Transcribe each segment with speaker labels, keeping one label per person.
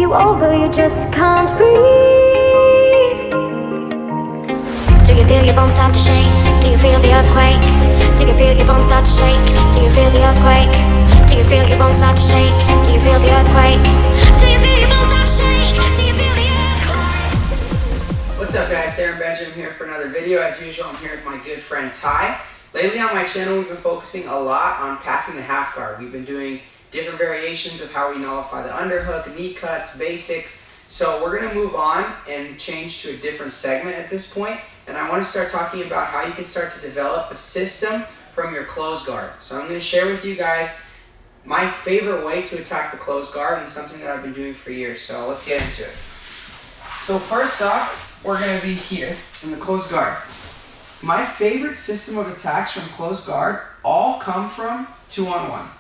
Speaker 1: you over, you just can't breathe.
Speaker 2: Do you feel your bones start to shake? Do you feel the earthquake? Do you feel your bones start to shake? Do you feel the earthquake? Do you feel your bones start to shake? Do you feel the earthquake? Do you feel your bones start to shake? Do you feel the earthquake?
Speaker 3: What's up guys, Sarah and Benjamin here for another video. As usual, I'm here with my good friend Ty. Lately on my channel, we've been focusing a lot on passing the half guard. We've been doing different variations of how we nullify the underhook, knee cuts, basics. So we're gonna move on and change to a different segment at this point. And I wanna start talking about how you can start to develop a system from your closed guard. So I'm gonna share with you guys my favorite way to attack the closed guard and something that I've been doing for years. So let's get into it. So first off, we're gonna be here in the closed guard. My favorite system of attacks from closed guard all come from 2-on-1.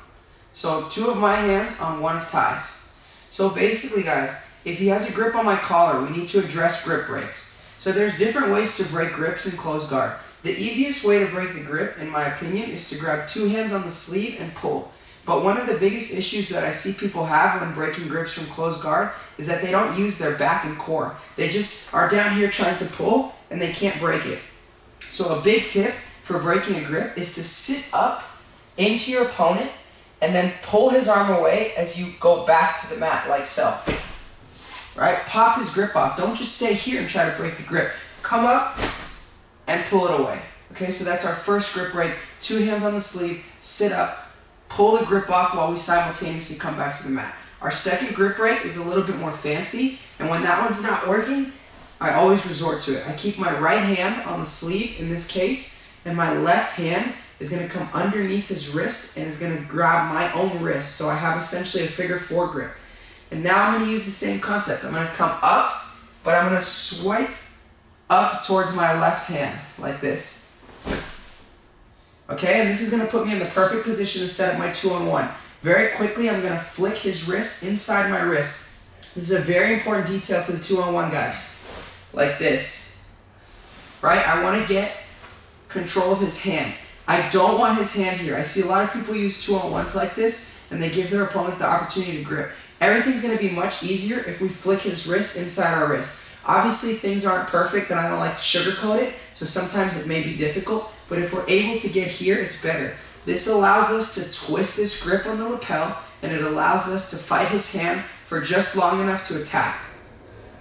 Speaker 3: So 2 of my hands on 1 of Ty's. So basically guys, if he has a grip on my collar, we need to address grip breaks. So there's different ways to break grips in closed guard. The easiest way to break the grip, in my opinion, is to grab 2 hands on the sleeve and pull. But one of the biggest issues that I see people have when breaking grips from closed guard is that they don't use their back and core. They just are down here trying to pull and they can't break it. So a big tip for breaking a grip is to sit up into your opponent and then pull his arm away as you go back to the mat like so. Right? Pop his grip off. Don't just stay here and try to break the grip. Come up and pull it away. Okay, so that's our first grip break. 2 hands on the sleeve, sit up, pull the grip off while we simultaneously come back to the mat. Our second grip break is a little bit more fancy, and when that one's not working, I always resort to it. I keep my right hand on the sleeve in this case, and my left hand is going to come underneath his wrist and is going to grab my own wrist. So I have essentially a figure 4 grip. And now I'm going to use the same concept. I'm going to come up, but I'm going to swipe up towards my left hand like this. Okay, and this is going to put me in the perfect position to set up my 2-on-1. Very quickly, I'm going to flick his wrist inside my wrist. This is a very important detail to the 2-on-1 guys. Like this, right? I want to get control of his hand. I don't want his hand here. I see a lot of people use 2-on-1s like this and they give their opponent the opportunity to grip. Everything's going to be much easier if we flick his wrist inside our wrist. Obviously things aren't perfect and I don't like to sugarcoat it, so sometimes it may be difficult, but if we're able to get here, it's better. This allows us to twist this grip on the lapel and it allows us to fight his hand for just long enough to attack.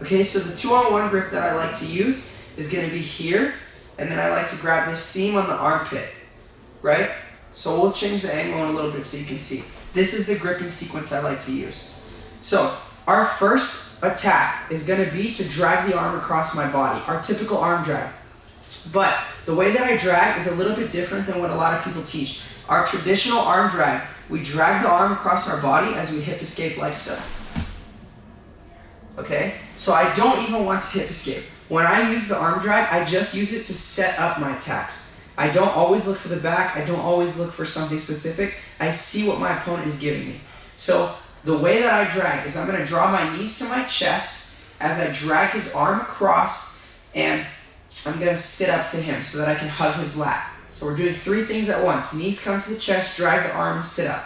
Speaker 3: Okay, so the 2-on-1 grip that I like to use is going to be here, and then I like to grab this seam on the armpit, right? So we'll change the angle in a little bit so you can see. This is the gripping sequence I like to use. So our first attack is going to be to drag the arm across my body, our typical arm drag. But the way that I drag is a little bit different than what a lot of people teach. Our traditional arm drag, we drag the arm across our body as we hip escape like so. Okay, so I don't even want to hip escape. When I use the arm drag, I just use it to set up my attacks. I don't always look for the back. I don't always look for something specific. I see what my opponent is giving me. So the way that I drag is I'm going to draw my knees to my chest as I drag his arm across, and I'm going to sit up to him so that I can hug his lat. So we're doing 3 things at once. Knees come to the chest, drag the arm, sit up.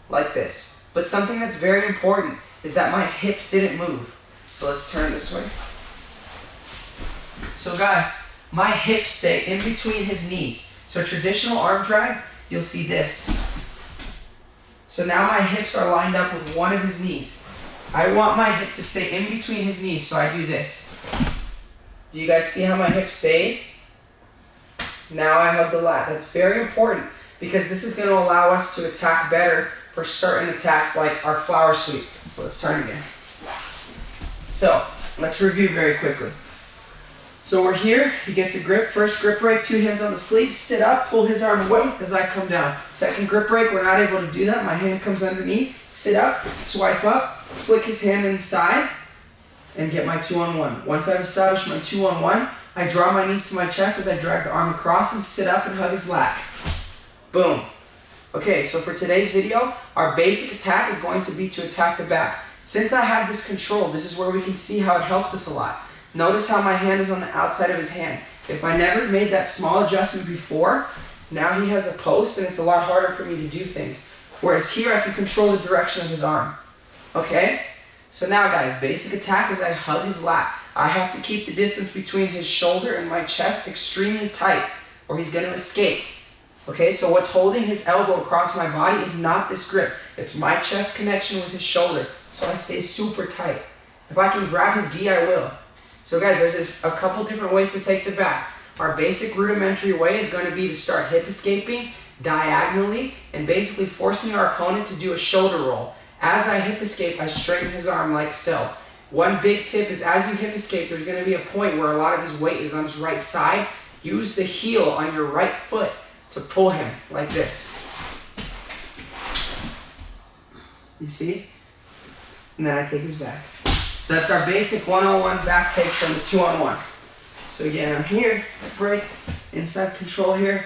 Speaker 3: Like this. But something that's very important is that my hips didn't move. So let's turn this way. So guys, my hips stay in between his knees. So traditional arm drag, you'll see this. So now my hips are lined up with one of his knees. I want my hip to stay in between his knees, so I do this. Do you guys see how my hip stayed? Now I hug the lat. That's very important because this is going to allow us to attack better for certain attacks like our flower sweep. So let's turn again. So let's review very quickly. So we're here, he gets a grip, first grip break, 2 hands on the sleeve, sit up, pull his arm away as I come down. Second grip break, we're not able to do that, my hand comes underneath, sit up, swipe up, flick his hand inside, and get my 2-on-1. Once I've established my 2-on-1, I draw my knees to my chest as I drag the arm across and sit up and hug his lat. Boom. Okay, so for today's video, our basic attack is going to be to attack the back. Since I have this control, this is where we can see how it helps us a lot. Notice how my hand is on the outside of his hand. If I never made that small adjustment before, now he has a post and it's a lot harder for me to do things. Whereas here I can control the direction of his arm. Okay? So now guys, basic attack is I hug his lat. I have to keep the distance between his shoulder and my chest extremely tight or he's gonna escape. Okay, so what's holding his elbow across my body is not this grip. It's my chest connection with his shoulder. So I stay super tight. If I can grab his gi, I will. So guys, there's a couple different ways to take the back. Our basic rudimentary way is going to be to start hip escaping diagonally and basically forcing our opponent to do a shoulder roll. As I hip escape, I straighten his arm like so. One big tip is as you hip escape, there's going to be a point where a lot of his weight is on his right side. Use the heel on your right foot to pull him like this. You see? And then I take his back. So that's our basic 1-on-1 back take from the 2-on-1. So again, I'm here, break, inside control here,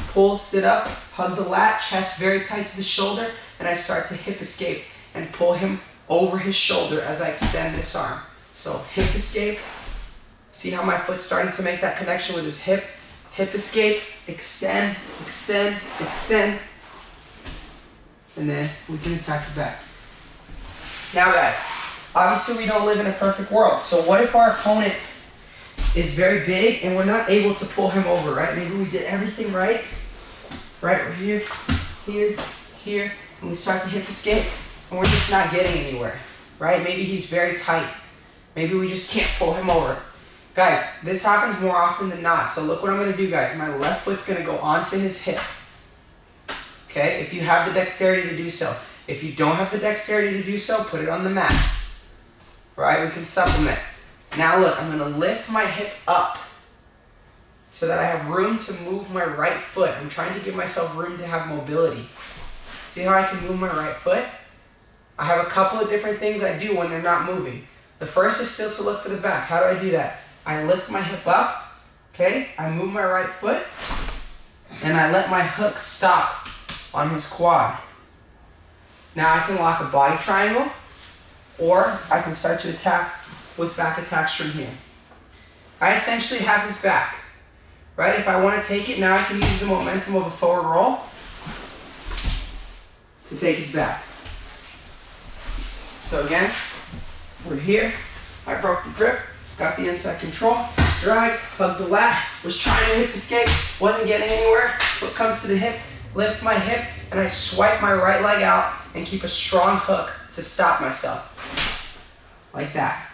Speaker 3: pull, sit up, hug the lat, chest very tight to the shoulder, and I start to hip escape and pull him over his shoulder as I extend this arm. So hip escape, see how my foot's starting to make that connection with his hip, hip escape, extend, extend, extend, and then we can attack the back. Now guys, obviously we don't live in a perfect world, so what if our opponent is very big and we're not able to pull him over, right? Maybe we did everything right? We're here, here, here, and we start to hip escape and we're just not getting anywhere, right? Maybe he's very tight. Maybe we just can't pull him over. Guys, this happens more often than not, so look what I'm gonna do, guys. My left foot's gonna go onto his hip, okay? If you have the dexterity to do so. If you don't have the dexterity to do so, put it on the mat, right? We can supplement. Now look, I'm gonna lift my hip up so that I have room to move my right foot. I'm trying to give myself room to have mobility. See how I can move my right foot? I have a couple of different things I do when they're not moving. The first is still to look for the back. How do I do that? I lift my hip up, okay? I move my right foot, and I let my hook stop on his quad. Now I can lock a body triangle, or I can start to attack with back attacks from here. I essentially have his back, right? If I want to take it, now I can use the momentum of a forward roll to take his back. So again, we're here. I broke the grip, got the inside control, drag, hugged the lat, was trying to hip escape, wasn't getting anywhere. Foot comes to the hip, lift my hip, and I swipe my right leg out and keep a strong hook to stop myself. Like that.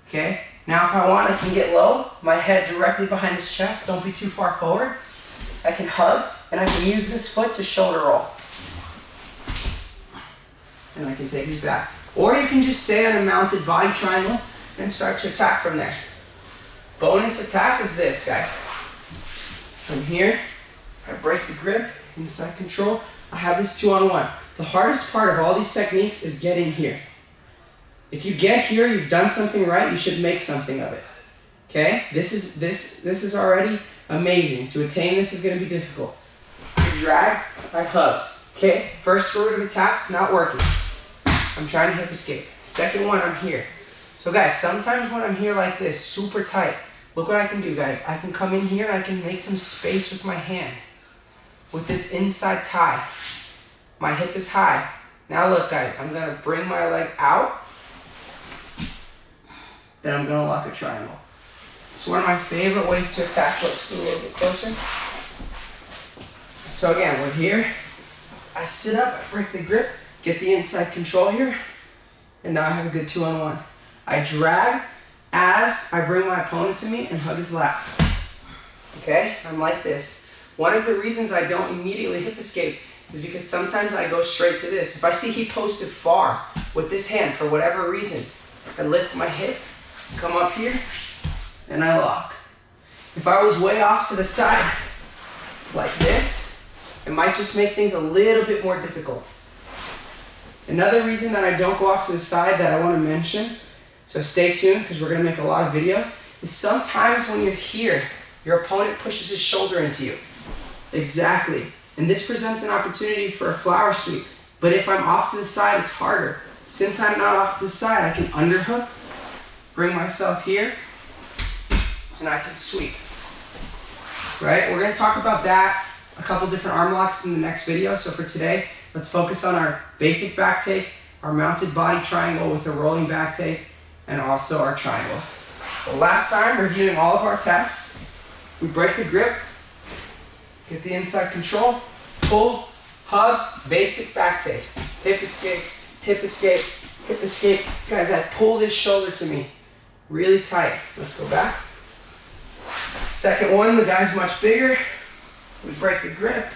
Speaker 3: Okay? Now if I want, I can get low, my head directly behind his chest, don't be too far forward. I can hug, and I can use this foot to shoulder roll. And I can take his back. Or you can just stay on a mounted body triangle and start to attack from there. Bonus attack is this, guys. From here, I break the grip, inside control. I have this 2-on-1. The hardest part of all these techniques is getting here. If you get here, you've done something right, you should make something of it. Okay? This is already amazing. To attain this is going to be difficult. I drag, I hug. Okay? First derivative attack's not working. I'm trying to hip escape. Second one, I'm here. So guys, sometimes when I'm here like this, super tight, look what I can do, guys. I can come in here and I can make some space with my hand. With this inside tie. My hip is high. Now look, guys, I'm going to bring my leg out. Then I'm going to lock a triangle. It's one of my favorite ways to attack. Let's go a little bit closer. So again, we're here. I sit up, I break the grip, get the inside control here, and now I have a good 2-on-1. I drag as I bring my opponent to me and hug his lat. Okay? I'm like this. One of the reasons I don't immediately hip escape is because sometimes I go straight to this. If I see he posted far with this hand for whatever reason, I lift my hip, come up here, and I lock. If I was way off to the side, like this, it might just make things a little bit more difficult. Another reason that I don't go off to the side that I want to mention, so stay tuned because we're going to make a lot of videos, is sometimes when you're here, your opponent pushes his shoulder into you. Exactly. And this presents an opportunity for a flower sweep. But if I'm off to the side, it's harder. Since I'm not off to the side, I can underhook, bring myself here, and I can sweep. Right? We're going to talk about that, a couple different arm locks in the next video. So for today, let's focus on our basic back take, our mounted body triangle with a rolling back take, and also our triangle. So last time, reviewing all of our attacks, we break the grip, get the inside control, pull, hug, basic back take, hip escape, hip escape, hip escape. Guys, I pull this shoulder to me really tight. Let's go back. Second one, the guy's much bigger. We break the grip,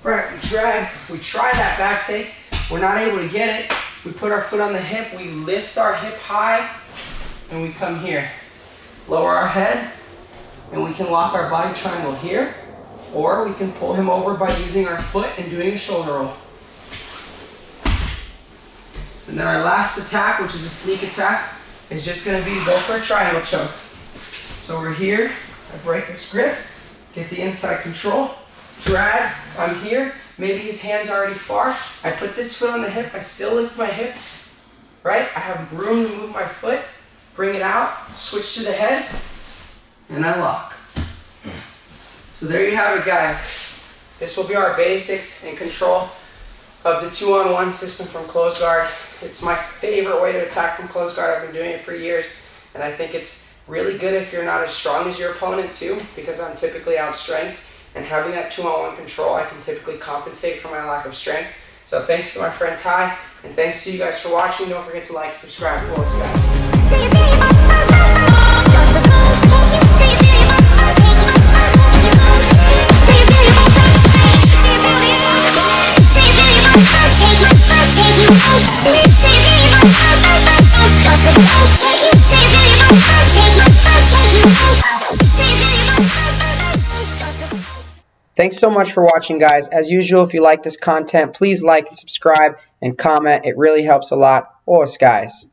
Speaker 3: right, we drag, we try that back take. We're not able to get it. We put our foot on the hip, we lift our hip high, and we come here. Lower our head, and we can lock our body triangle here, or we can pull him over by using our foot and doing a shoulder roll. And then our last attack, which is a sneak attack, is just gonna be go for a triangle choke. So we're here, I break this grip, get the inside control, drag, I'm here, maybe his hand's already far, I put this foot on the hip, I still lift my hip, right? I have room to move my foot, bring it out, switch to the head, and I lock. So there you have it, guys. This will be our basics and control of the 2-on-1 system from close guard. It's my favorite way to attack from close guard. I've been doing it for years, and I think it's really good if you're not as strong as your opponent too, because I'm typically out strength, and having that 2-on-1 control, I can typically compensate for my lack of strength. So thanks to my friend Ty, and thanks to you guys for watching. Don't forget to like and subscribe. Thanks, guys. Thanks so much for watching, guys. As usual, if you like this content, please like and subscribe and comment. It really helps a lot. Os, guys.